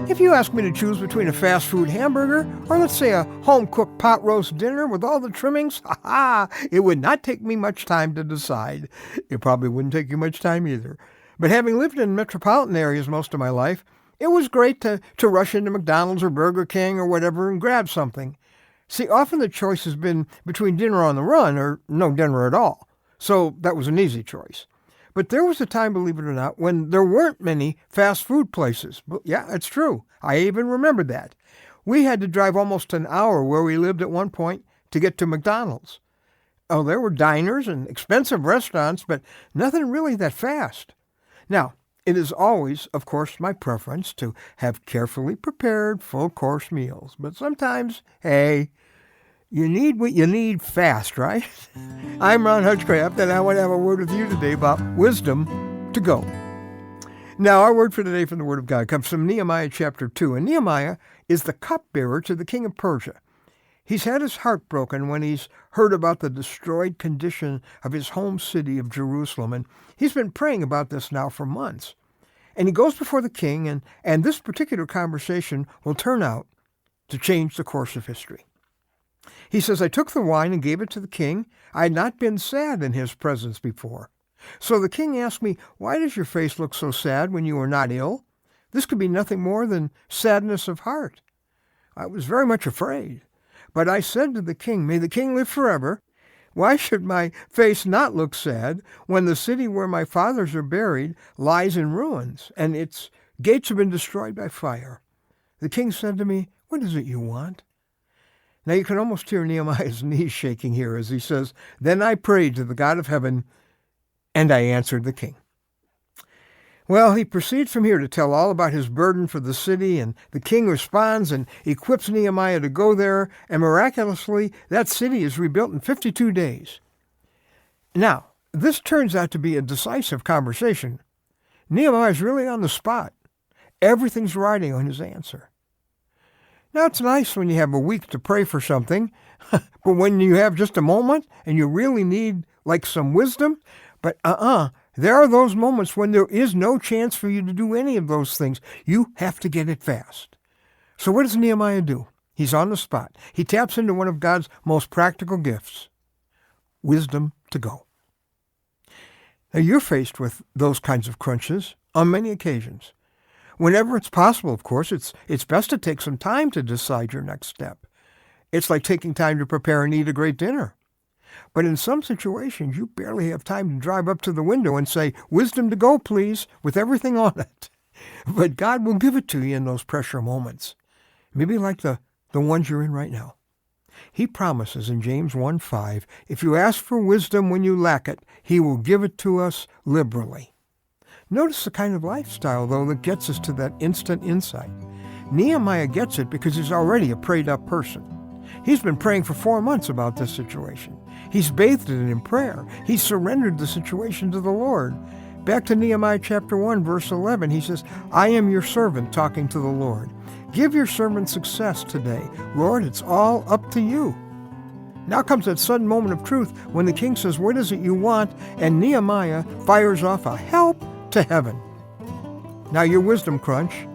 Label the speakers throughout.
Speaker 1: If you ask me to choose between a fast food hamburger or let's say a home-cooked pot roast dinner with all the trimmings, it would not take me much time to decide. It probably wouldn't take you much time either. But having lived in metropolitan areas most of my life, it was great to rush into McDonald's or Burger King or whatever and grab something. See, often the choice has been between dinner on the run or no dinner at all. So that was an easy choice. But there was a time, believe it or not, when there weren't many fast food places. But yeah, it's true. I even remember that. We had to drive almost an hour where we lived at one point to get to McDonald's. Oh, there were diners and expensive restaurants, but nothing really that fast. Now, it is always, of course, my preference to have carefully prepared full-course meals. But sometimes, hey, you need what you need fast, right? I'm Ron Hutchcraft, and I want to have a word with you today about wisdom to go. Now, our word for today from the Word of God comes from Nehemiah chapter 2. And Nehemiah is the cupbearer to the king of Persia. He's had his heart broken when he's heard about the destroyed condition of his home city of Jerusalem. And he's been praying about this now for months. And he goes before the king, and this particular conversation will turn out to change the course of history. He says, I took the wine and gave it to the king. I had not been sad in his presence before. So the king asked me, why does your face look so sad when you are not ill? This could be nothing more than sadness of heart. I was very much afraid. But I said to the king, may the king live forever. Why should my face not look sad when the city where my fathers are buried lies in ruins and its gates have been destroyed by fire? The king said to me, what is it you want? Now you can almost hear Nehemiah's knees shaking here as he says, then I prayed to the God of heaven and I answered the king. Well, he proceeds from here to tell all about his burden for the city, and the king responds and equips Nehemiah to go there, and miraculously, that city is rebuilt in 52 days. Now, this turns out to be a decisive conversation. Nehemiah is really on the spot. Everything's riding on his answer. Now, it's nice when you have a week to pray for something, but when you have just a moment and you really need like some wisdom, but there are those moments when there is no chance for you to do any of those things. You have to get it fast. So what does Nehemiah do? He's on the spot. He taps into one of God's most practical gifts, wisdom to go. Now you're faced with those kinds of crunches on many occasions. Whenever it's possible, of course, it's best to take some time to decide your next step. It's like taking time to prepare and eat a great dinner. But in some situations, you barely have time to drive up to the window and say, wisdom to go, please, with everything on it. But God will give it to you in those pressure moments, maybe like the ones you're in right now. He promises in James 1:5, if you ask for wisdom when you lack it, he will give it to us liberally. Notice the kind of lifestyle, though, that gets us to that instant insight. Nehemiah gets it because he's already a prayed-up person. He's been praying for 4 months about this situation. He's bathed it in prayer. He's surrendered the situation to the Lord. Back to Nehemiah chapter 1, verse 11, he says, I am your servant talking to the Lord. Give your servant success today. Lord, it's all up to you. Now comes that sudden moment of truth when the king says, what is it you want? And Nehemiah fires off a help to heaven. Now your wisdom crunch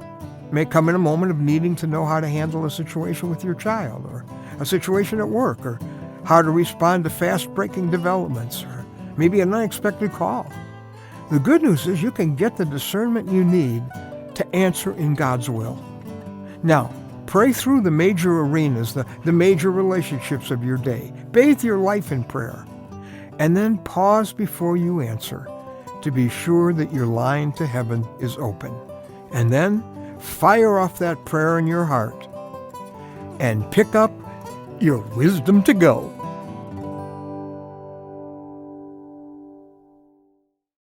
Speaker 1: may come in a moment of needing to know how to handle a situation with your child, or a situation at work, or how to respond to fast-breaking developments, or maybe an unexpected call. The good news is you can get the discernment you need to answer in God's will. Now, pray through the major arenas, the major relationships of your day. Bathe your life in prayer. And then pause before you answer to be sure that your line to heaven is open. And then fire off that prayer in your heart and pick up your wisdom to go.